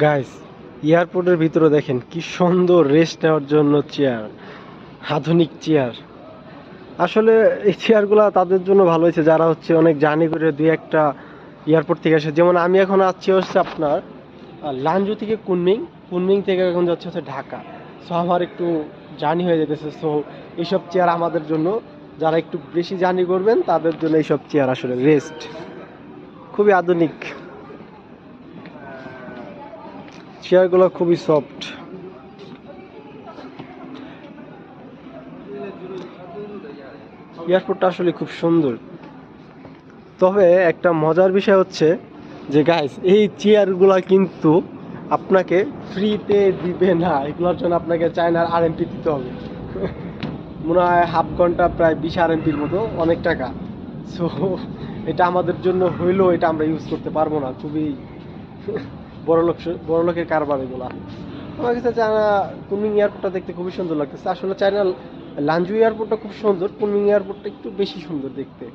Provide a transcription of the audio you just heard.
Guys, এয়ারপোর্টের ভিতরে দেখেন কি সুন্দর রেস্ট নেওয়ার জন্য চেয়ার, আধুনিক চেয়ার। আসলে এই চেয়ারগুলো তাদের জন্য ভালো হয়েছে যারা হচ্ছে অনেক জার্নি করে দুই একটা এয়ারপোর্ট থেকে আসে। যেমন আমি এখন আসছি হচ্ছে আপনার লাঞ্জু থেকে কুনমিং, কুনমিং থেকে এখন যাচ্ছে হচ্ছে ঢাকা। সো আমার একটু জার্নি হয়ে যেতেছে। সো এইসব চেয়ার আমাদের জন্য, যারা একটু বেশি জার্নি করবেন তাদের জন্য এইসব চেয়ার আসলে রেস্ট খুবই আধুনিক। চেয়ারগুলো খুবই সফট। এয়ারপোর্টটা আসলে খুব সুন্দর। তবে একটা মজার বিষয় হচ্ছে যে গাইস, এই চেয়ারগুলা কিন্তু আপনাকে ফ্রিতে দিবে না, এগুলোর জন্য আপনাকে চায়নার আরএমপি দিতে হবে। মনে হয় হাফ ঘন্টা প্রায় 20 আরএমপির মতো, অনেক টাকা। সো এটা আমাদের জন্য হইলেও এটা আমরা ইউজ করতে পারবো না, খুবই বড়লোক বড়লোকের কারবার এগুলা। আমার কাছে চায়না কুনমিং এয়ারপোর্টটা দেখতে খুবই সুন্দর লাগতেছে। আসলে চায়না লাঞ্জু এয়ারপোর্টটা খুব সুন্দর, কুনমিং এয়ারপোর্টটা একটু বেশি সুন্দর দেখতে।